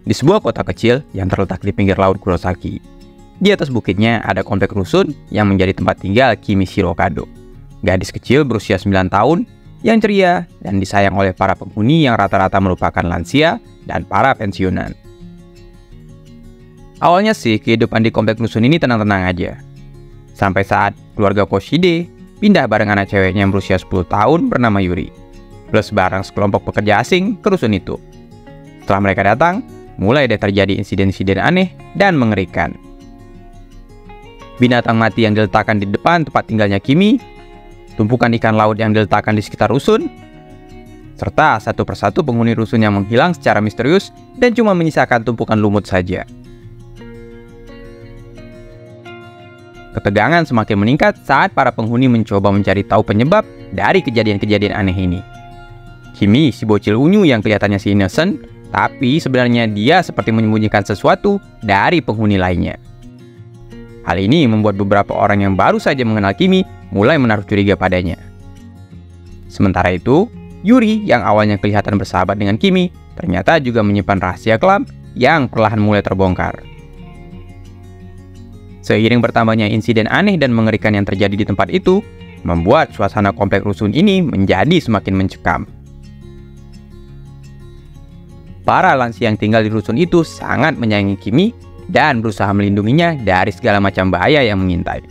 di sebuah kota kecil yang terletak di pinggir laut Kurosaki. Di atas bukitnya ada komplek rusun yang menjadi tempat tinggal Kimi Shirokado, gadis kecil berusia 9 tahun yang ceria dan disayang oleh para penghuni yang rata-rata merupakan lansia dan para pensiunan. Awalnya sih kehidupan di komplek rusun ini tenang-tenang aja. Sampai saat keluarga Koshide pindah bareng anak ceweknya yang berusia 10 tahun bernama Yuri, plus bareng sekelompok pekerja asing ke rusun itu. Setelah mereka datang, mulai deh terjadi insiden-insiden aneh dan mengerikan. Binatang mati yang diletakkan di depan tempat tinggalnya Kimi, tumpukan ikan laut yang diletakkan di sekitar rusun, serta satu persatu penghuni rusun yang menghilang secara misterius dan cuma menyisakan tumpukan lumut saja. Ketegangan semakin meningkat saat para penghuni mencoba mencari tahu penyebab dari kejadian-kejadian aneh ini. Kimi, si bocil unyu yang kelihatannya si innocent, tapi sebenarnya dia seperti menyembunyikan sesuatu dari penghuni lainnya. Hal ini membuat beberapa orang yang baru saja mengenal Kimi mulai menaruh curiga padanya. Sementara itu, Yuri yang awalnya kelihatan bersahabat dengan Kimi, ternyata juga menyimpan rahasia kelam yang perlahan mulai terbongkar. Seiring bertambahnya insiden aneh dan mengerikan yang terjadi di tempat itu, membuat suasana komplek rusun ini menjadi semakin mencekam. Para lansia yang tinggal di rusun itu sangat menyayangi Kimi dan berusaha melindunginya dari segala macam bahaya yang mengintai.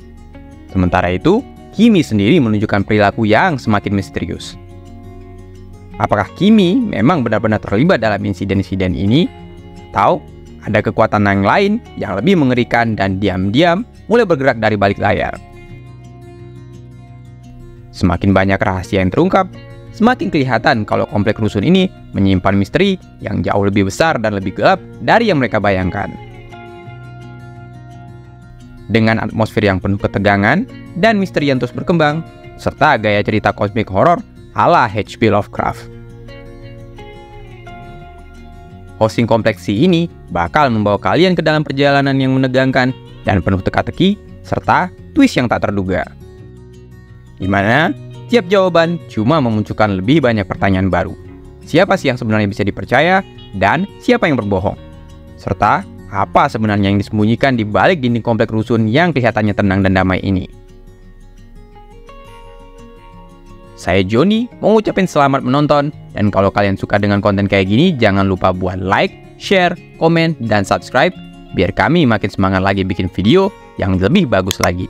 Sementara itu, Kimi sendiri menunjukkan perilaku yang semakin misterius. Apakah Kimi memang benar-benar terlibat dalam insiden-insiden ini? Atau ada kekuatan yang lain yang lebih mengerikan dan diam-diam mulai bergerak dari balik layar? Semakin banyak rahasia yang terungkap, semakin kelihatan kalau komplek rusun ini menyimpan misteri yang jauh lebih besar dan lebih gelap dari yang mereka bayangkan. Dengan atmosfer yang penuh ketegangan dan misteri yang terus berkembang, serta gaya cerita kosmik horor ala H.P. Lovecraft. Hosting kompleksi ini bakal membawa kalian ke dalam perjalanan yang menegangkan dan penuh teka-teki, serta twist yang tak terduga. Di mana tiap jawaban cuma memunculkan lebih banyak pertanyaan baru. Siapa sih yang sebenarnya bisa dipercaya dan siapa yang berbohong? Serta apa sebenarnya yang disembunyikan di balik dinding komplek rusun yang kelihatannya tenang dan damai ini? Saya Joni mau ngucapin selamat menonton, dan kalau kalian suka dengan konten kayak gini, jangan lupa buat like, share, komen, dan subscribe, biar kami makin semangat lagi bikin video yang lebih bagus lagi.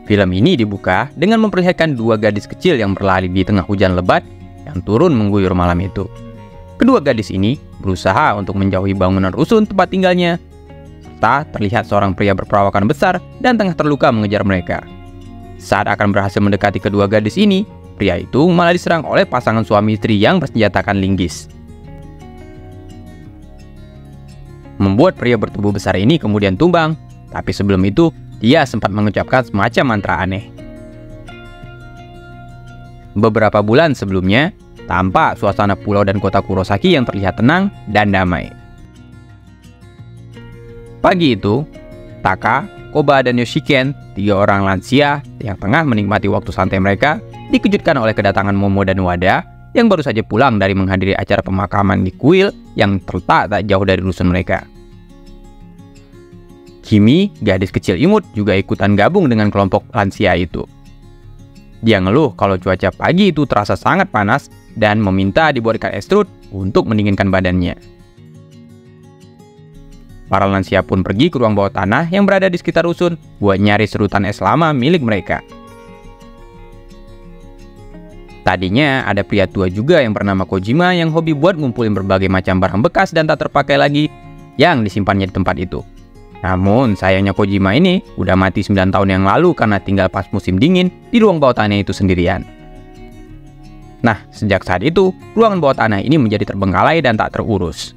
Film ini dibuka dengan memperlihatkan dua gadis kecil yang berlari di tengah hujan lebat yang turun mengguyur malam itu. Kedua gadis ini berusaha untuk menjauhi bangunan rusun tempat tinggalnya, serta terlihat seorang pria berperawakan besar dan tengah terluka mengejar mereka. Saat akan berhasil mendekati kedua gadis ini, pria itu malah diserang oleh pasangan suami istri yang bersenjatakan linggis. Membuat pria bertubuh besar ini kemudian tumbang, tapi sebelum itu, dia sempat mengucapkan semacam mantra aneh. Beberapa bulan sebelumnya, tampak suasana pulau dan kota Kurosaki yang terlihat tenang dan damai. Pagi itu, Taka, Koba, dan Yoshiken, tiga orang lansia yang tengah menikmati waktu santai mereka, dikejutkan oleh kedatangan Momo dan Wada yang baru saja pulang dari menghadiri acara pemakaman di kuil yang terletak tak jauh dari rusun mereka. Kimi, gadis kecil imut, juga ikutan gabung dengan kelompok lansia itu. Dia ngeluh kalau cuaca pagi itu terasa sangat panas dan meminta dibuatkan es serut untuk mendinginkan badannya. Para lansia pun pergi ke ruang bawah tanah yang berada di sekitar rusun buat nyari serutan es lama milik mereka. Tadinya ada pria tua juga yang bernama Kojima yang hobi buat ngumpulin berbagai macam barang bekas dan tak terpakai lagi yang disimpannya di tempat itu. Namun sayangnya Kojima ini udah mati 9 tahun yang lalu karena tinggal pas musim dingin di ruang bawah tanah itu sendirian. Nah, sejak saat itu, ruangan bawah tanah ini menjadi terbengkalai dan tak terurus.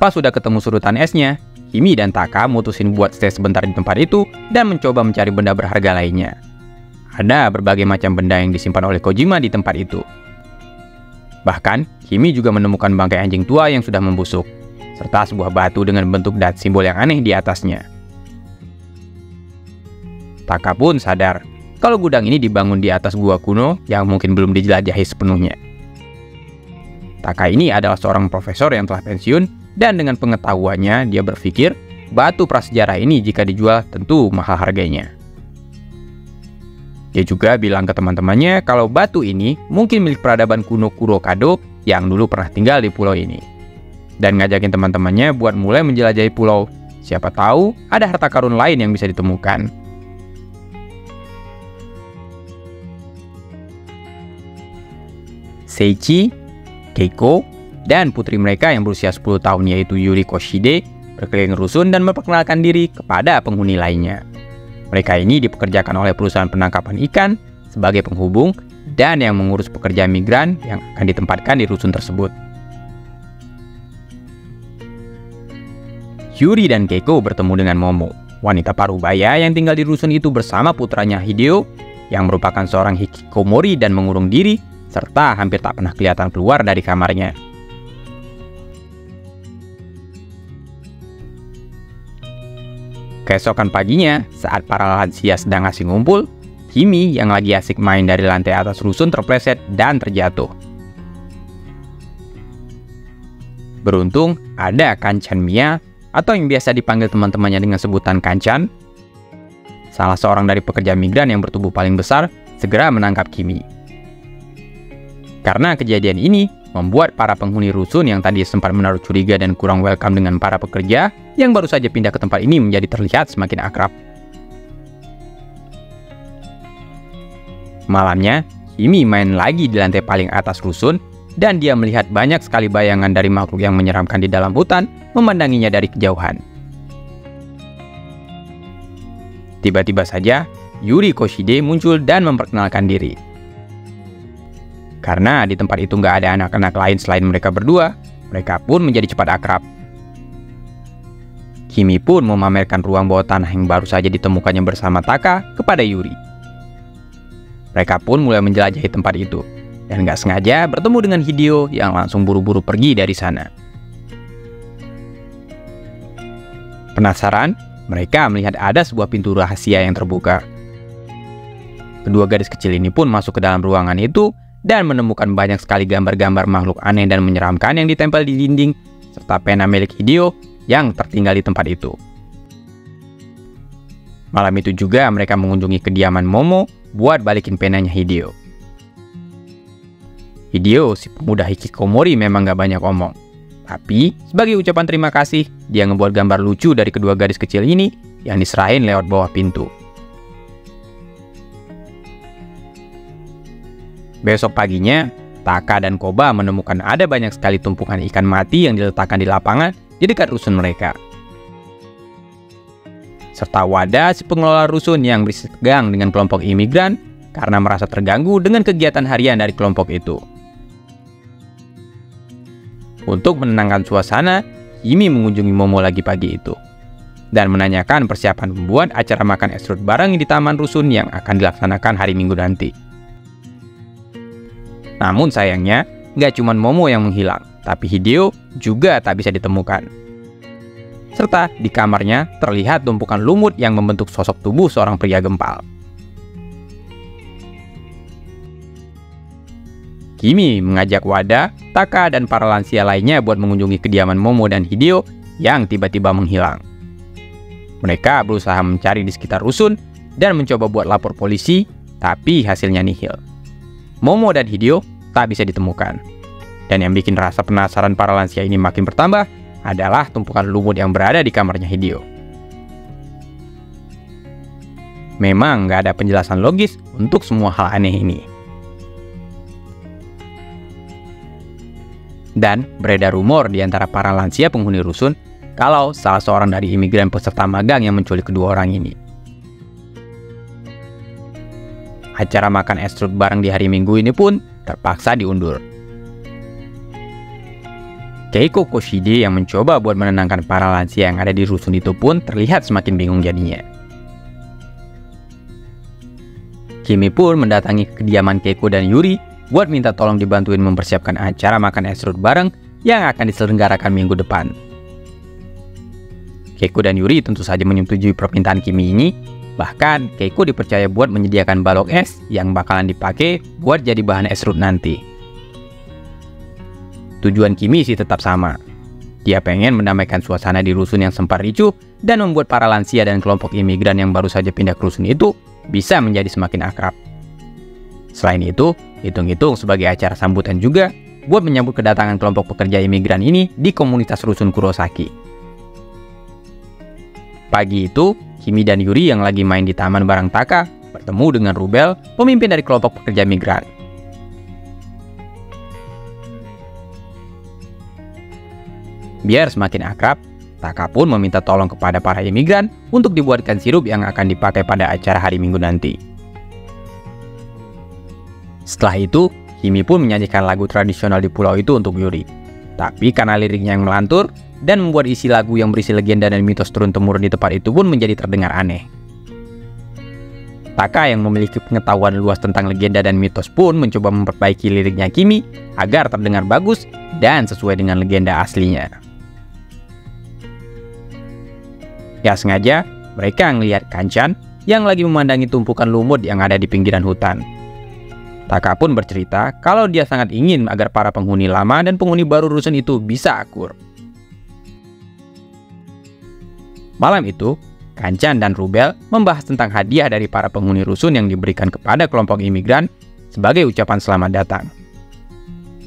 Pas sudah ketemu surutan esnya, Kimi dan Taka mutusin buat stay sebentar di tempat itu dan mencoba mencari benda berharga lainnya. Ada berbagai macam benda yang disimpan oleh Kojima di tempat itu. Bahkan, Kimi juga menemukan bangkai anjing tua yang sudah membusuk, serta sebuah batu dengan bentuk dan simbol yang aneh di atasnya. Taka pun sadar kalau gudang ini dibangun di atas gua kuno yang mungkin belum dijelajahi sepenuhnya. Taka ini adalah seorang profesor yang telah pensiun, dan dengan pengetahuannya dia berpikir batu prasejarah ini jika dijual tentu mahal harganya. Dia juga bilang ke teman-temannya kalau batu ini mungkin milik peradaban kuno Kuro-Kado yang dulu pernah tinggal di pulau ini. Dan ngajakin teman-temannya buat mulai menjelajahi pulau. Siapa tahu ada harta karun lain yang bisa ditemukan. Seiichi, Keiko, dan putri mereka yang berusia 10 tahun yaitu Yuri Koshide berkeliling rusun dan memperkenalkan diri kepada penghuni lainnya. Mereka ini dipekerjakan oleh perusahaan penangkapan ikan sebagai penghubung dan yang mengurus pekerja migran yang akan ditempatkan di rusun tersebut. Yuri dan Keiko bertemu dengan Momo, wanita parubaya yang tinggal di rusun itu bersama putranya Hideo yang merupakan seorang hikikomori dan mengurung diri serta hampir tak pernah kelihatan keluar dari kamarnya. Keesokan paginya, saat para lansia sedang asik ngumpul, Kimi yang lagi asik main dari lantai atas rusun terpleset dan terjatuh. Beruntung, ada Kanchan Mia, atau yang biasa dipanggil teman-temannya dengan sebutan Kanchan, salah seorang dari pekerja migran yang bertubuh paling besar, segera menangkap Kimi. Karena kejadian ini, membuat para penghuni rusun yang tadi sempat menaruh curiga dan kurang welcome dengan para pekerja yang baru saja pindah ke tempat ini menjadi terlihat semakin akrab. Malamnya, Kimi main lagi di lantai paling atas rusun, dan dia melihat banyak sekali bayangan dari makhluk yang menyeramkan di dalam hutan memandanginya dari kejauhan. Tiba-tiba saja, Yuri Koshide muncul dan memperkenalkan diri. Karena di tempat itu nggak ada anak-anak lain selain mereka berdua, mereka pun menjadi cepat akrab. Kimi pun memamerkan ruang bawah tanah yang baru saja ditemukannya bersama Taka kepada Yuri. Mereka pun mulai menjelajahi tempat itu, dan nggak sengaja bertemu dengan Hideo yang langsung buru-buru pergi dari sana. Penasaran, mereka melihat ada sebuah pintu rahasia yang terbuka. Kedua gadis kecil ini pun masuk ke dalam ruangan itu dan menemukan banyak sekali gambar-gambar makhluk aneh dan menyeramkan yang ditempel di dinding, serta pena milik Hideo yang tertinggal di tempat itu. Malam itu juga mereka mengunjungi kediaman Momo buat balikin penanya Hideo. Hideo, si pemuda hikikomori, memang gak banyak omong. Tapi, sebagai ucapan terima kasih, dia ngebuat gambar lucu dari kedua gadis kecil ini yang diserahin lewat bawah pintu. Besok paginya, Taka dan Koba menemukan ada banyak sekali tumpukan ikan mati yang diletakkan di lapangan di dekat rusun mereka. Serta Wada, si pengelola rusun yang berisik tegang dengan kelompok imigran karena merasa terganggu dengan kegiatan harian dari kelompok itu. Untuk menenangkan suasana, Kimi mengunjungi Momo lagi pagi itu dan menanyakan persiapan membuat acara makan es serut bareng di taman rusun yang akan dilaksanakan hari Minggu nanti. Namun sayangnya, nggak cuma Momo yang menghilang, tapi Hideo juga tak bisa ditemukan. Serta di kamarnya terlihat tumpukan lumut yang membentuk sosok tubuh seorang pria gempal. Kimi mengajak Wada, Taka, dan para lansia lainnya buat mengunjungi kediaman Momo dan Hideo yang tiba-tiba menghilang. Mereka berusaha mencari di sekitar rusun dan mencoba buat lapor polisi, tapi hasilnya nihil. Momo dan Hideo tak bisa ditemukan. Dan yang bikin rasa penasaran para lansia ini makin bertambah adalah tumpukan lumut yang berada di kamarnya Hideo. Memang nggak ada penjelasan logis untuk semua hal aneh ini. Dan beredar rumor di antara para lansia penghuni rusun kalau salah seorang dari imigran peserta magang yang menculik kedua orang ini. Acara makan es serut bareng di hari Minggu ini pun terpaksa diundur. Keiko Koshide yang mencoba buat menenangkan para lansia yang ada di rusun itu pun terlihat semakin bingung jadinya. Kimi pun mendatangi kediaman Keiko dan Yuri buat minta tolong dibantuin mempersiapkan acara makan es serut bareng yang akan diselenggarakan minggu depan. Keiko dan Yuri tentu saja menyetujui permintaan Kimi ini, Bahkan, Keiko dipercaya buat menyediakan balok es yang bakalan dipakai buat jadi bahan esrut nanti. Tujuan Kimi sih tetap sama. Dia pengen mendamaikan suasana di rusun yang sempat ricuh dan membuat para lansia dan kelompok imigran yang baru saja pindah ke rusun itu bisa menjadi semakin akrab. Selain itu, hitung-hitung sebagai acara sambutan juga buat menyambut kedatangan kelompok pekerja imigran ini di komunitas rusun Kurosaki. Pagi itu, Kimi dan Yuri yang lagi main di taman bareng Taka bertemu dengan Rubel, pemimpin dari kelompok pekerja migran. Biar semakin akrab, Taka pun meminta tolong kepada para imigran untuk dibuatkan sirup yang akan dipakai pada acara hari Minggu nanti. Setelah itu, Kimi pun menyanyikan lagu tradisional di pulau itu untuk Yuri. Tapi karena liriknya yang melantur dan membuat isi lagu yang berisi legenda dan mitos turun-temurun di tempat itu pun menjadi terdengar aneh. Taka yang memiliki pengetahuan luas tentang legenda dan mitos pun mencoba memperbaiki liriknya Kimi agar terdengar bagus dan sesuai dengan legenda aslinya. Ya sengaja, mereka melihat Kanchan yang lagi memandangi tumpukan lumut yang ada di pinggiran hutan. Taka pun bercerita kalau dia sangat ingin agar para penghuni lama dan penghuni baru rusun itu bisa akur. Malam itu, Kanchan dan Rubel membahas tentang hadiah dari para penghuni rusun yang diberikan kepada kelompok imigran sebagai ucapan selamat datang.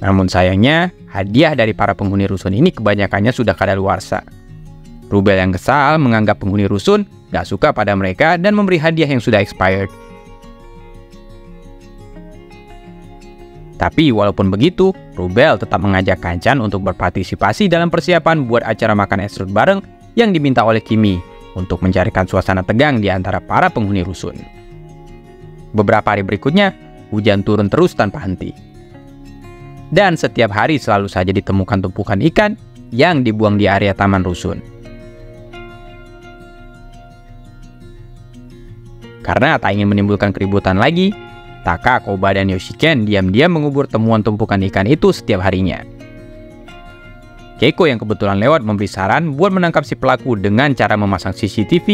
Namun sayangnya, hadiah dari para penghuni rusun ini kebanyakannya sudah kadaluarsa. Rubel yang kesal menganggap penghuni rusun gak suka pada mereka dan memberi hadiah yang sudah expired. Tapi walaupun begitu, Rubel tetap mengajak Kanchan untuk berpartisipasi dalam persiapan buat acara makan esrut bareng yang diminta oleh Kimi untuk mencarikan suasana tegang di antara para penghuni rusun. Beberapa hari berikutnya, hujan turun terus tanpa henti. Dan setiap hari selalu saja ditemukan tumpukan ikan yang dibuang di area taman rusun. Karena tak ingin menimbulkan keributan lagi, Taka, Koba, dan Yoshiken diam-diam mengubur temuan tumpukan ikan itu setiap harinya. Keiko yang kebetulan lewat memberi saran buat menangkap si pelaku dengan cara memasang CCTV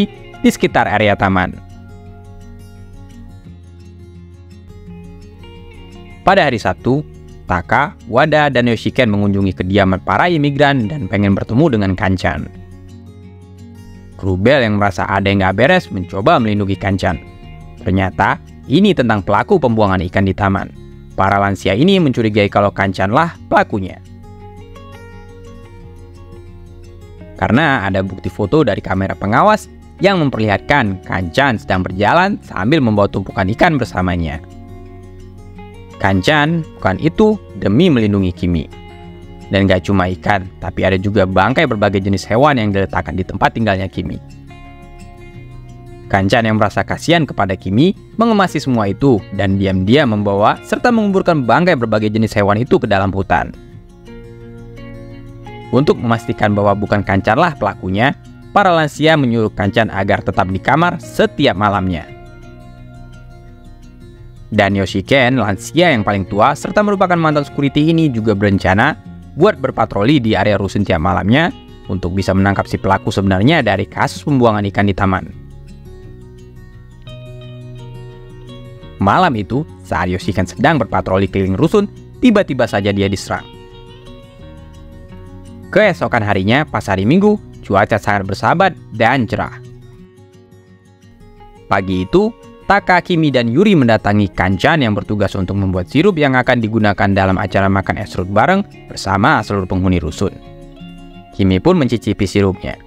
di sekitar area taman. Pada hari Sabtu, Taka, Wada, dan Yoshiken mengunjungi kediaman para imigran dan pengen bertemu dengan Kanchan. Rubel yang merasa ada yang gak beres mencoba melindungi Kanchan. Ternyata, ini tentang pelaku pembuangan ikan di taman. Para lansia ini mencurigai kalau Kanchan lah pelakunya. Karena ada bukti foto dari kamera pengawas yang memperlihatkan Kanchan sedang berjalan sambil membawa tumpukan ikan bersamanya. Kanchan bukan itu demi melindungi Kimi. Dan gak cuma ikan, tapi ada juga bangkai berbagai jenis hewan yang diletakkan di tempat tinggalnya Kimi. Kanchan yang merasa kasihan kepada Kimi mengemasi semua itu dan diam-diam membawa serta menguburkan bangkai berbagai jenis hewan itu ke dalam hutan. Untuk memastikan bahwa bukan Kanchan lah pelakunya, para lansia menyuruh Kanchan agar tetap di kamar setiap malamnya. Dan Yoshiken, lansia yang paling tua serta merupakan mantan security ini juga berencana buat berpatroli di area rusun tiap malamnya untuk bisa menangkap si pelaku sebenarnya dari kasus pembuangan ikan di taman. Malam itu, saat Yoshiken sedang berpatroli keliling rusun, tiba-tiba saja dia diserang. Keesokan harinya, pas hari Minggu, cuaca sangat bersahabat dan cerah. Pagi itu, Taka, Kimi, dan Yuri mendatangi Kanchan yang bertugas untuk membuat sirup yang akan digunakan dalam acara makan esrut bareng bersama seluruh penghuni rusun. Kimi pun mencicipi sirupnya.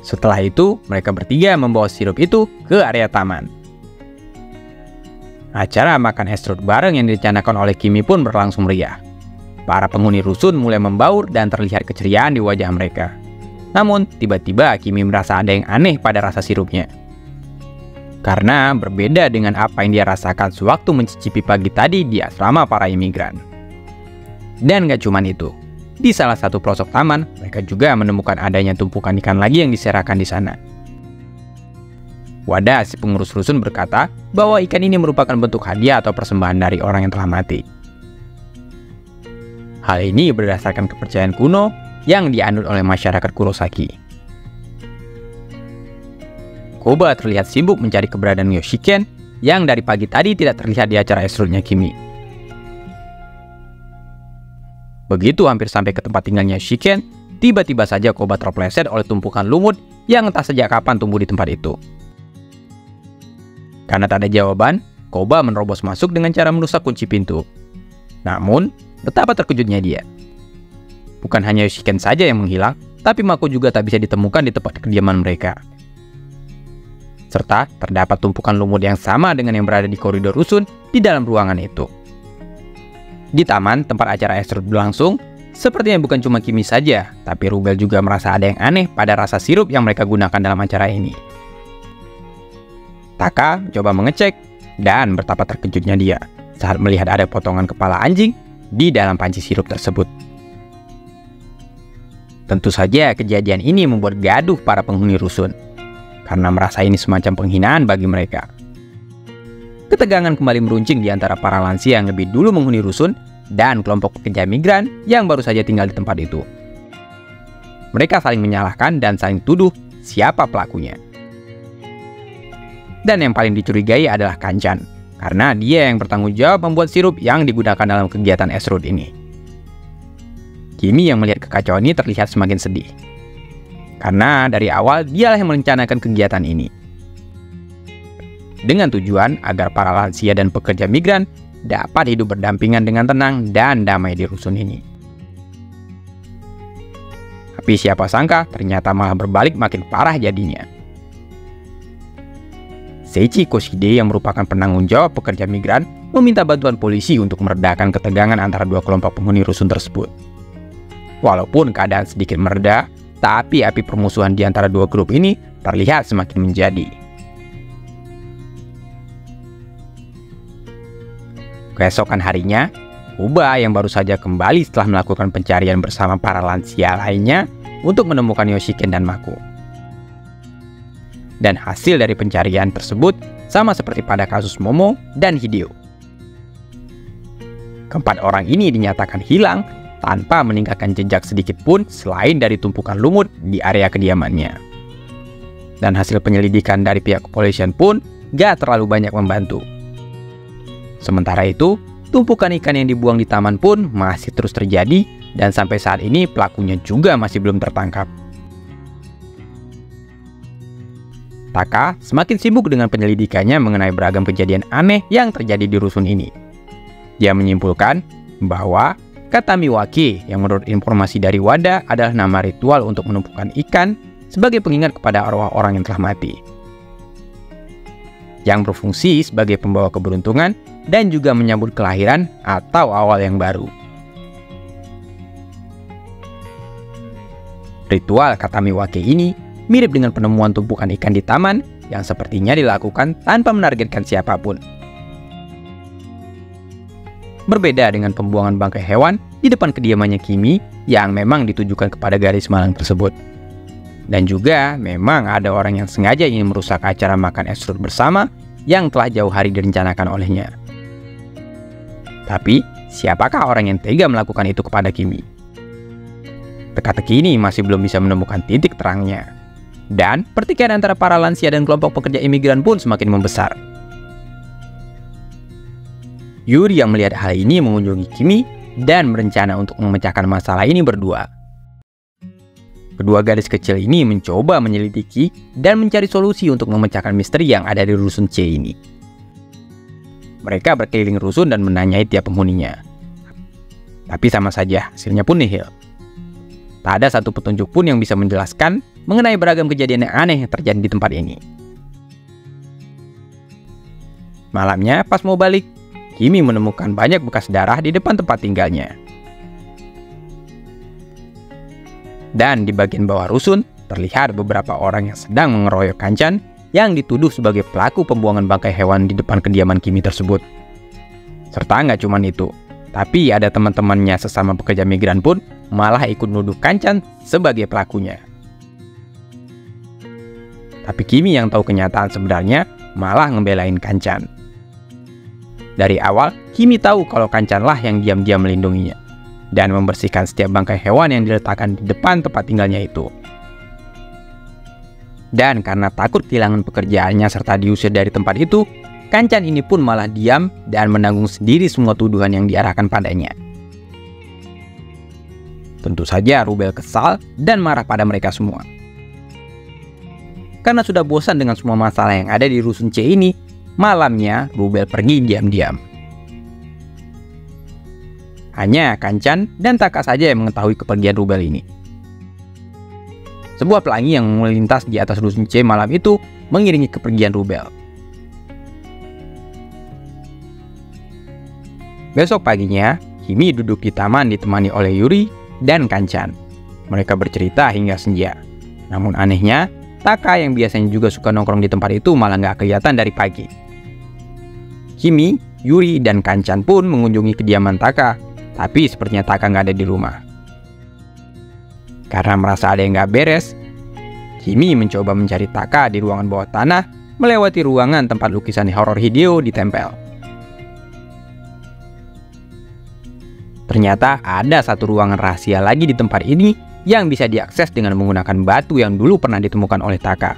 Setelah itu, mereka bertiga membawa sirup itu ke area taman. Acara makan esrut bareng yang direncanakan oleh Kimi pun berlangsung meriah. Para penghuni rusun mulai membaur dan terlihat keceriaan di wajah mereka. Namun, tiba-tiba Kimi merasa ada yang aneh pada rasa sirupnya. Karena berbeda dengan apa yang dia rasakan sewaktu mencicipi pagi tadi di asrama para imigran. Dan gak cuman itu, di salah satu pelosok taman, mereka juga menemukan adanya tumpukan ikan lagi yang diserakan di sana. Wada, si pengurus rusun, berkata bahwa ikan ini merupakan bentuk hadiah atau persembahan dari orang yang telah mati. Hal ini berdasarkan kepercayaan kuno yang dianut oleh masyarakat Kurosaki. Koba terlihat sibuk mencari keberadaan Yoshiken yang dari pagi tadi tidak terlihat di acara esrutnya Kimi. Begitu hampir sampai ke tempat tinggalnya Yoshiken, tiba-tiba saja Koba terpleset oleh tumpukan lumut yang entah sejak kapan tumbuh di tempat itu. Karena tak ada jawaban, Koba menerobos masuk dengan cara merusak kunci pintu. Namun, betapa terkejutnya dia. Bukan hanya Yoshiken saja yang menghilang, tapi Mako juga tak bisa ditemukan di tempat kediaman mereka. Serta terdapat tumpukan lumut yang sama dengan yang berada di koridor rusun di dalam ruangan itu. Di taman tempat acara esrut berlangsung, sepertinya bukan cuma Kimi saja, tapi Rubel juga merasa ada yang aneh pada rasa sirup yang mereka gunakan dalam acara ini. Taka coba mengecek, dan betapa terkejutnya dia saat melihat ada potongan kepala anjing di dalam panci sirup tersebut. Tentu saja kejadian ini membuat gaduh para penghuni rusun, karena merasa ini semacam penghinaan bagi mereka. Ketegangan kembali meruncing di antara para lansia yang lebih dulu menghuni rusun dan kelompok pekerja migran yang baru saja tinggal di tempat itu. Mereka saling menyalahkan dan saling tuduh siapa pelakunya. Dan yang paling dicurigai adalah Kanchan, karena dia yang bertanggung jawab membuat sirup yang digunakan dalam kegiatan esrut ini. Kimi yang melihat kekacauan ini terlihat semakin sedih, karena dari awal dialah yang merencanakan kegiatan ini, dengan tujuan agar para lansia dan pekerja migran dapat hidup berdampingan dengan tenang dan damai di rusun ini. Tapi siapa sangka ternyata malah berbalik makin parah jadinya. Seichi Koshide yang merupakan penanggung jawab pekerja migran meminta bantuan polisi untuk meredakan ketegangan antara dua kelompok penghuni rusun tersebut. Walaupun keadaan sedikit mereda, tapi api permusuhan di antara dua grup ini terlihat semakin menjadi. Keesokan harinya, Koba yang baru saja kembali setelah melakukan pencarian bersama para lansia lainnya untuk menemukan Yoshiken dan Mako. Dan hasil dari pencarian tersebut sama seperti pada kasus Momo dan Hideo. Keempat orang ini dinyatakan hilang tanpa meninggalkan jejak sedikit pun selain dari tumpukan lumut di area kediamannya. Dan hasil penyelidikan dari pihak kepolisian pun gak terlalu banyak membantu. Sementara itu, tumpukan ikan yang dibuang di taman pun masih terus terjadi dan sampai saat ini pelakunya juga masih belum tertangkap. Taka semakin sibuk dengan penyelidikannya mengenai beragam kejadian aneh yang terjadi di rusun ini. Dia menyimpulkan bahwa Katamiwake yang menurut informasi dari Wada adalah nama ritual untuk menumpukan ikan sebagai pengingat kepada arwah orang yang telah mati, yang berfungsi sebagai pembawa keberuntungan dan juga menyambut kelahiran atau awal yang baru. Ritual Katamiwake ini mirip dengan penemuan tumpukan ikan di taman yang sepertinya dilakukan tanpa menargetkan siapapun. Berbeda dengan pembuangan bangkai hewan di depan kediamannya Kimi yang memang ditujukan kepada gadis malang tersebut. Dan juga memang ada orang yang sengaja ingin merusak acara makan esrut bersama yang telah jauh hari direncanakan olehnya. Tapi, siapakah orang yang tega melakukan itu kepada Kimi? Teka-teki ini masih belum bisa menemukan titik terangnya. Dan pertikaian antara para lansia dan kelompok pekerja imigran pun semakin membesar. Yuri yang melihat hal ini mengunjungi Kimi dan berencana untuk memecahkan masalah ini berdua. Kedua gadis kecil ini mencoba menyelidiki dan mencari solusi untuk memecahkan misteri yang ada di rusun C ini. Mereka berkeliling rusun dan menanyai tiap penghuninya. Tapi sama saja, hasilnya pun nihil. Tak ada satu petunjuk pun yang bisa menjelaskan mengenai beragam kejadian yang aneh yang terjadi di tempat ini. Malamnya, pas mau balik, Kimi menemukan banyak bekas darah di depan tempat tinggalnya. Dan di bagian bawah rusun, terlihat beberapa orang yang sedang mengeroyok Kanchan yang dituduh sebagai pelaku pembuangan bangkai hewan di depan kediaman Kimi tersebut. Serta nggak cuma itu, tapi ada teman-temannya sesama pekerja migran pun malah ikut nuduh Kanchan sebagai pelakunya. Tapi Kimi yang tahu kenyataan sebenarnya malah ngebelain Kanchan. Dari awal, Kimi tahu kalau Kanchan lah yang diam-diam melindunginya dan membersihkan setiap bangkai hewan yang diletakkan di depan tempat tinggalnya itu. Dan karena takut kehilangan pekerjaannya serta diusir dari tempat itu, Kanchan ini pun malah diam dan menanggung sendiri semua tuduhan yang diarahkan padanya. Tentu saja Rubel kesal dan marah pada mereka semua. Karena sudah bosan dengan semua masalah yang ada di Rusun C ini, malamnya Rubel pergi diam-diam. Hanya Kanchan dan Taka saja yang mengetahui kepergian Rubel ini. Sebuah pelangi yang melintas di atas Rusun C malam itu mengiringi kepergian Rubel. Besok paginya, Kimi duduk di taman ditemani oleh Yuri dan Kanchan. Mereka bercerita hingga senja. Namun anehnya, Taka yang biasanya juga suka nongkrong di tempat itu malah nggak kelihatan dari pagi. Kimi, Yuri, dan Kanchan pun mengunjungi kediaman Taka, tapi sepertinya Taka nggak ada di rumah. Karena merasa ada yang nggak beres, Kimi mencoba mencari Taka di ruangan bawah tanah, melewati ruangan tempat lukisan horor Hideo ditempel. Ternyata ada satu ruangan rahasia lagi di tempat ini yang bisa diakses dengan menggunakan batu yang dulu pernah ditemukan oleh Taka.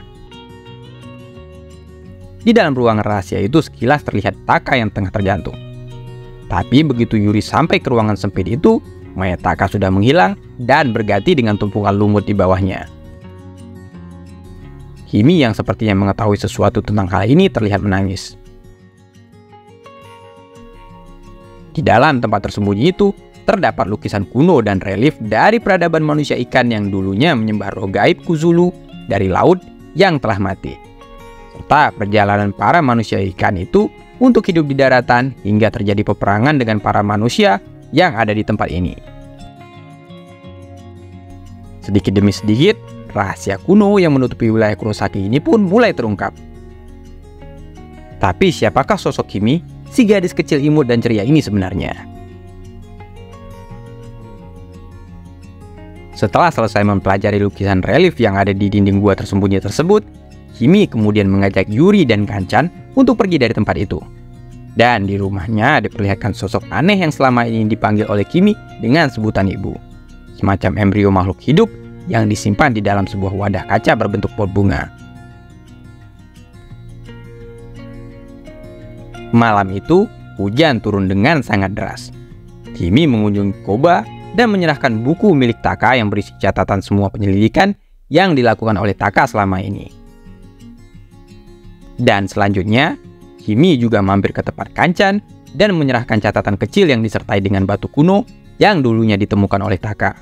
Di dalam ruangan rahasia itu sekilas terlihat Taka yang tengah tergantung. Tapi begitu Yuri sampai ke ruangan sempit itu, mayat Taka sudah menghilang dan berganti dengan tumpukan lumut di bawahnya. Kimi yang sepertinya mengetahui sesuatu tentang hal ini terlihat menangis. Di dalam tempat tersembunyi itu, terdapat lukisan kuno dan relief dari peradaban manusia ikan yang dulunya menyembah roh gaib Kuzulu dari laut yang telah mati. Serta perjalanan para manusia ikan itu untuk hidup di daratan hingga terjadi peperangan dengan para manusia yang ada di tempat ini. Sedikit demi sedikit, rahasia kuno yang menutupi wilayah Kurosaki ini pun mulai terungkap. Tapi siapakah sosok Kimi, si gadis kecil imut dan ceria ini sebenarnya? Setelah selesai mempelajari lukisan relief yang ada di dinding gua tersembunyi tersebut, Kimi kemudian mengajak Yuri dan Kanchan untuk pergi dari tempat itu. Dan di rumahnya diperlihatkan sosok aneh yang selama ini dipanggil oleh Kimi dengan sebutan ibu. Semacam embrio makhluk hidup yang disimpan di dalam sebuah wadah kaca berbentuk pot bunga. Malam itu, hujan turun dengan sangat deras. Kimi mengunjungi Koba dan menyerahkan buku milik Taka yang berisi catatan semua penyelidikan yang dilakukan oleh Taka selama ini. Dan selanjutnya, Kimi juga mampir ke tempat Kanchan dan menyerahkan catatan kecil yang disertai dengan batu kuno yang dulunya ditemukan oleh Taka.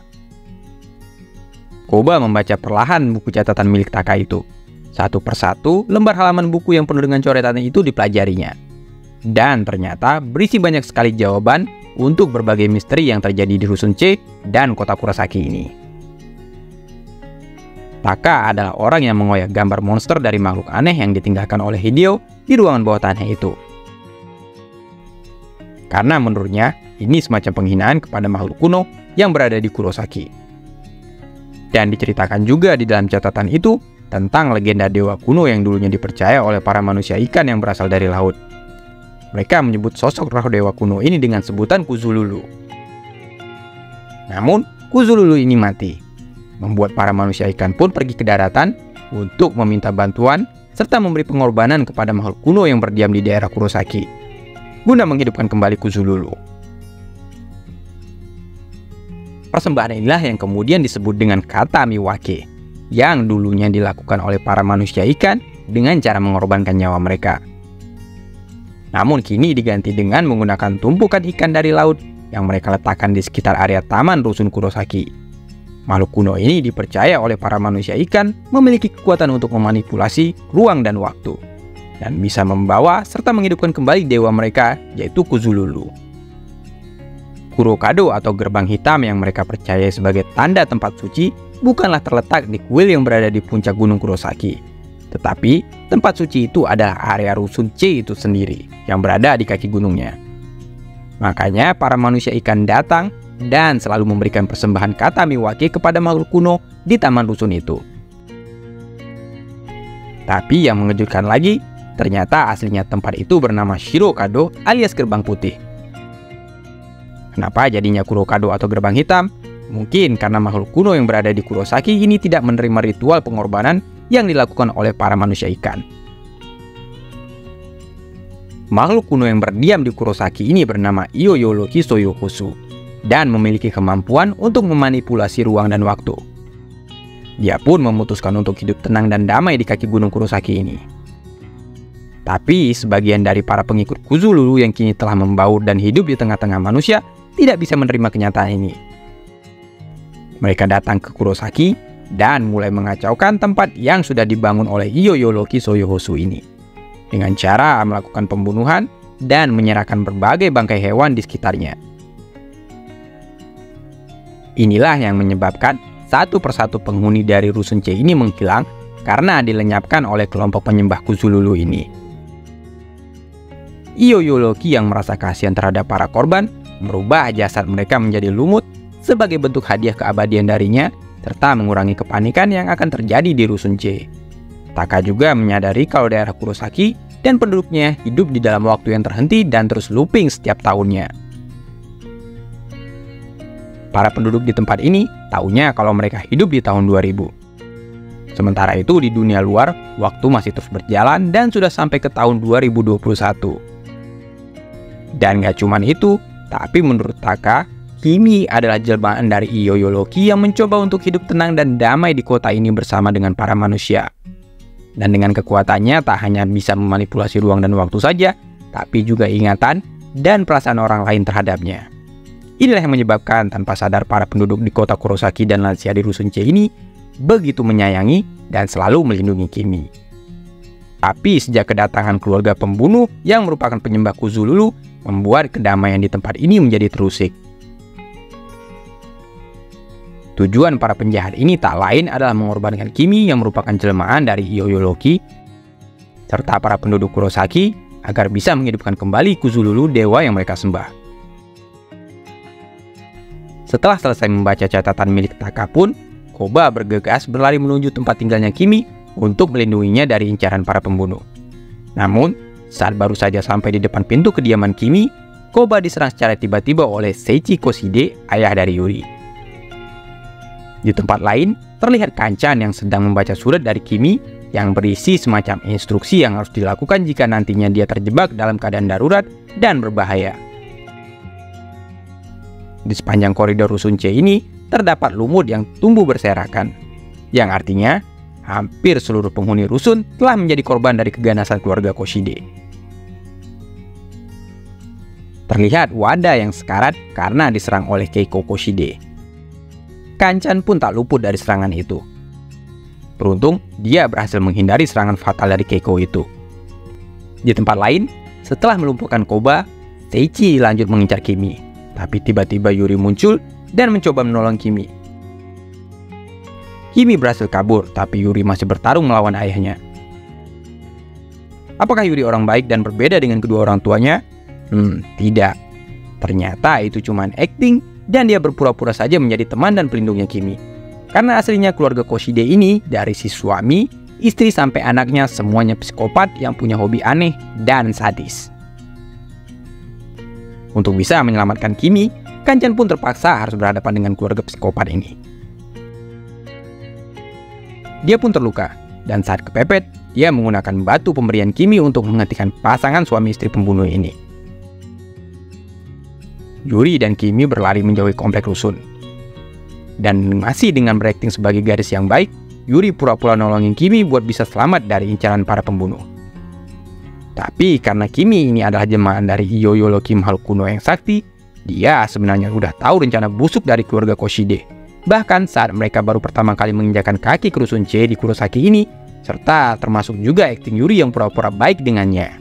Koba membaca perlahan buku catatan milik Taka itu. Satu persatu, lembar halaman buku yang penuh dengan coretan itu dipelajarinya. Dan ternyata berisi banyak sekali jawaban untuk berbagai misteri yang terjadi di Rusun C dan kota Kurosaki ini. Taka adalah orang yang mengoyak gambar monster dari makhluk aneh yang ditinggalkan oleh Hideo di ruangan bawah tanah itu. Karena menurutnya, ini semacam penghinaan kepada makhluk kuno yang berada di Kurosaki. Dan diceritakan juga di dalam catatan itu tentang legenda dewa kuno yang dulunya dipercaya oleh para manusia ikan yang berasal dari laut. Mereka menyebut sosok roh dewa kuno ini dengan sebutan Kuzululu. Namun, Kuzululu ini mati, membuat para manusia ikan pun pergi ke daratan untuk meminta bantuan serta memberi pengorbanan kepada makhluk kuno yang berdiam di daerah Kurosaki, guna menghidupkan kembali Kuzululu. Persembahan inilah yang kemudian disebut dengan kata Miwake, yang dulunya dilakukan oleh para manusia ikan dengan cara mengorbankan nyawa mereka. Namun kini diganti dengan menggunakan tumpukan ikan dari laut yang mereka letakkan di sekitar area taman Rusun Kurosaki. Makhluk kuno ini dipercaya oleh para manusia ikan memiliki kekuatan untuk memanipulasi ruang dan waktu, dan bisa membawa serta menghidupkan kembali dewa mereka, yaitu Kuzululu. Kurokado atau gerbang hitam yang mereka percaya sebagai tanda tempat suci bukanlah terletak di kuil yang berada di puncak gunung Kurosaki, tetapi tempat suci itu adalah area Rusun C itu sendiri yang berada di kaki gunungnya. Makanya para manusia ikan datang dan selalu memberikan persembahan kata Miwake kepada makhluk kuno di taman Rusun itu. Tapi yang mengejutkan lagi, ternyata aslinya tempat itu bernama Shirokado alias gerbang putih. Kenapa jadinya Kurokado atau gerbang hitam? Mungkin karena makhluk kuno yang berada di Kurosaki ini tidak menerima ritual pengorbanan yang dilakukan oleh para manusia ikan. Makhluk kuno yang berdiam di Kurosaki ini bernama Ioyoloki Soyohosu dan memiliki kemampuan untuk memanipulasi ruang dan waktu. Dia pun memutuskan untuk hidup tenang dan damai di kaki gunung Kurosaki ini. Tapi sebagian dari para pengikut Kuzululu yang kini telah membaur dan hidup di tengah-tengah manusia tidak bisa menerima kenyataan ini. Mereka datang ke Kurosaki dan mulai mengacaukan tempat yang sudah dibangun oleh Ioyoloki Soyohosu ini dengan cara melakukan pembunuhan dan menyerahkan berbagai bangkai hewan di sekitarnya. Inilah yang menyebabkan satu persatu penghuni dari Rusun C ini menghilang karena dilenyapkan oleh kelompok penyembah Kuzululu ini. Ioyoloki yang merasa kasihan terhadap para korban merubah jasad mereka menjadi lumut sebagai bentuk hadiah keabadian darinya serta mengurangi kepanikan yang akan terjadi di Rusun C. Taka juga menyadari kalau daerah Kurosaki dan penduduknya hidup di dalam waktu yang terhenti dan terus looping setiap tahunnya. Para penduduk di tempat ini taunya kalau mereka hidup di tahun 2000. Sementara itu di dunia luar, waktu masih terus berjalan dan sudah sampai ke tahun 2021. Dan gak cuman itu, tapi menurut Taka, Kimi adalah jelmaan dari Ioyoloki yang mencoba untuk hidup tenang dan damai di kota ini bersama dengan para manusia. Dan dengan kekuatannya tak hanya bisa memanipulasi ruang dan waktu saja, tapi juga ingatan dan perasaan orang lain terhadapnya. Inilah yang menyebabkan tanpa sadar para penduduk di kota Kurosaki dan lansia di Rusun C ini begitu menyayangi dan selalu melindungi Kimi. Tapi sejak kedatangan keluarga pembunuh yang merupakan penyembah Kuzululu membuat kedamaian di tempat ini menjadi terusik. Tujuan para penjahat ini tak lain adalah mengorbankan Kimi yang merupakan jelmaan dari Ioyoloki serta para penduduk Kurosaki agar bisa menghidupkan kembali Kuzululu, dewa yang mereka sembah. Setelah selesai membaca catatan milik Taka pun, Koba bergegas berlari menuju tempat tinggalnya Kimi untuk melindunginya dari incaran para pembunuh. Namun, saat baru saja sampai di depan pintu kediaman Kimi, Koba diserang secara tiba-tiba oleh Seichi Koshide, ayah dari Yuri. Di tempat lain, terlihat Kanchan yang sedang membaca surat dari Kimi yang berisi semacam instruksi yang harus dilakukan jika nantinya dia terjebak dalam keadaan darurat dan berbahaya. Di sepanjang koridor Rusun C ini, terdapat lumut yang tumbuh berserakan, yang artinya hampir seluruh penghuni rusun telah menjadi korban dari keganasan keluarga Koshide. Terlihat Wada yang sekarat karena diserang oleh Keiko Koshide. Kanchan pun tak luput dari serangan itu. Beruntung, dia berhasil menghindari serangan fatal dari Keiko itu. Di tempat lain, setelah melumpuhkan Koba, Seichi lanjut mengincar Kimi. Tapi tiba-tiba Yuri muncul dan mencoba menolong Kimi. Kimi berhasil kabur, tapi Yuri masih bertarung melawan ayahnya. Apakah Yuri orang baik dan berbeda dengan kedua orang tuanya? Tidak. Ternyata itu cuma acting dan dia berpura-pura saja menjadi teman dan pelindungnya Kimi. Karena aslinya keluarga Koshide ini dari si suami, istri sampai anaknya semuanya psikopat yang punya hobi aneh dan sadis. Untuk bisa menyelamatkan Kimi, Kanchan pun terpaksa harus berhadapan dengan keluarga psikopat ini. Dia pun terluka, dan saat kepepet, dia menggunakan batu pemberian Kimi untuk menghentikan pasangan suami istri pembunuh ini. Yuri dan Kimi berlari menjauhi komplek rusun. Dan masih dengan berakting sebagai gadis yang baik, Yuri pura-pura nolongin Kimi buat bisa selamat dari incaran para pembunuh. Tapi karena Kimi ini adalah jelmaan dari Ioyoloki makhluk kuno yang sakti, dia sebenarnya udah tahu rencana busuk dari keluarga Koshide. Bahkan saat mereka baru pertama kali menginjakan kaki ke Rusun C di Kurosaki ini, serta termasuk juga akting Yuri yang pura-pura baik dengannya.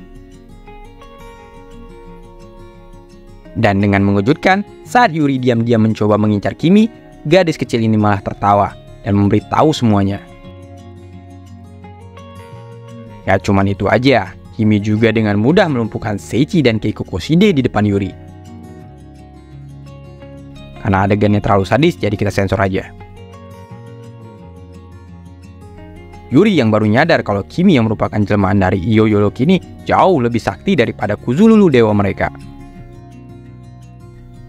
Dan dengan mengejutkan, saat Yuri diam-diam mencoba mengincar Kimi, gadis kecil ini malah tertawa dan memberitahu semuanya. Ya cuman itu aja, Kimi juga dengan mudah melumpuhkan Seichi dan Keiko Koshide di depan Yuri. Karena adegannya terlalu sadis, jadi kita sensor aja. Yuri yang baru nyadar kalau Kimi yang merupakan jelmaan dari Ioyoloki ini jauh lebih sakti daripada Kuzululu, dewa mereka.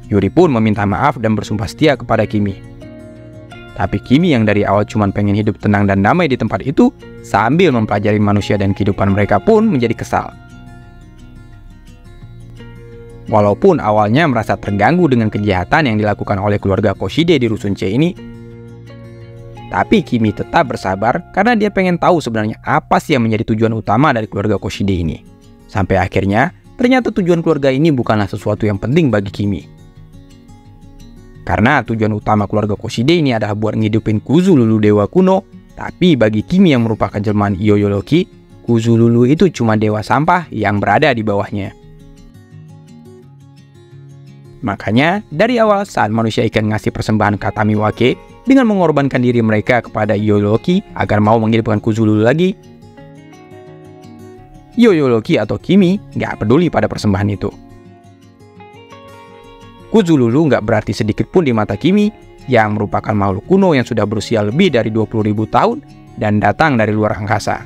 Yuri pun meminta maaf dan bersumpah setia kepada Kimi. Tapi Kimi yang dari awal cuma pengen hidup tenang dan damai di tempat itu, sambil mempelajari manusia dan kehidupan mereka pun menjadi kesal. Walaupun awalnya merasa terganggu dengan kejahatan yang dilakukan oleh keluarga Koshide di Rusun C ini, tapi Kimi tetap bersabar karena dia pengen tahu sebenarnya apa sih yang menjadi tujuan utama dari keluarga Koshide ini. Sampai akhirnya, ternyata tujuan keluarga ini bukanlah sesuatu yang penting bagi Kimi. Karena tujuan utama keluarga Koshide ini adalah buat ngidupin Kuzululu dewa kuno, tapi bagi Kimi yang merupakan jelmaan Yoyoloki, Kuzululu itu cuma dewa sampah yang berada di bawahnya. Makanya, dari awal saat manusia ikan ngasih persembahan Katamiwake dengan mengorbankan diri mereka kepada Yoyoloki agar mau menghidupkan Kuzululu lagi, Yoyoloki atau Kimi nggak peduli pada persembahan itu. Kuzululu nggak berarti sedikit pun di mata Kimi, yang merupakan makhluk kuno yang sudah berusia lebih dari 20.000 tahun dan datang dari luar angkasa.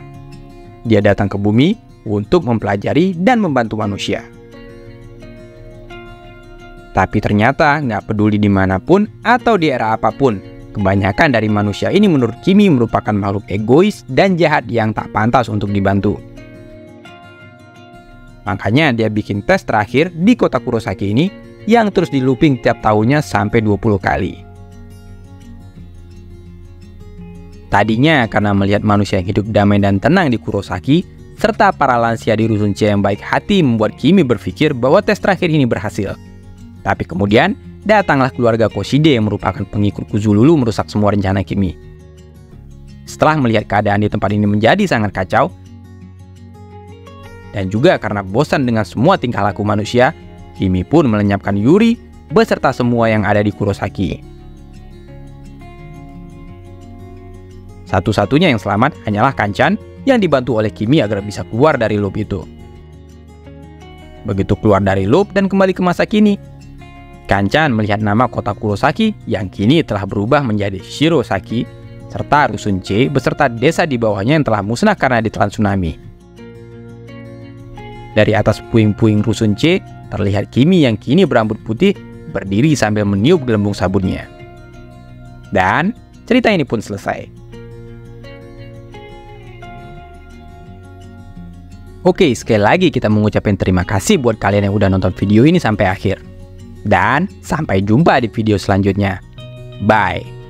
Dia datang ke bumi untuk mempelajari dan membantu manusia. Tapi ternyata nggak peduli dimanapun atau di era apapun, kebanyakan dari manusia ini menurut Kimi merupakan makhluk egois dan jahat yang tak pantas untuk dibantu. Makanya dia bikin tes terakhir di kota Kurosaki ini yang terus di looping tiap tahunnya sampai 20 kali. Tadinya karena melihat manusia yang hidup damai dan tenang di Kurosaki, serta para lansia di Rusun C yang baik hati membuat Kimi berpikir bahwa tes terakhir ini berhasil. Tapi kemudian, datanglah keluarga Koshide yang merupakan pengikut Kuzululu merusak semua rencana Kimi. Setelah melihat keadaan di tempat ini menjadi sangat kacau, dan juga karena bosan dengan semua tingkah laku manusia, Kimi pun melenyapkan Yuri beserta semua yang ada di Kurosaki. Satu-satunya yang selamat hanyalah Kanchan yang dibantu oleh Kimi agar bisa keluar dari loop itu. Begitu keluar dari loop dan kembali ke masa kini, Kanchan melihat nama kota Kurosaki yang kini telah berubah menjadi Shirosaki, serta Rusun C beserta desa di bawahnya yang telah musnah karena ditelan tsunami. Dari atas puing-puing Rusun C, terlihat Kimi yang kini berambut putih berdiri sambil meniup gelembung sabunnya. Dan cerita ini pun selesai. Oke, sekali lagi kita mengucapkan terima kasih buat kalian yang udah nonton video ini sampai akhir. Dan sampai jumpa di video selanjutnya. Bye.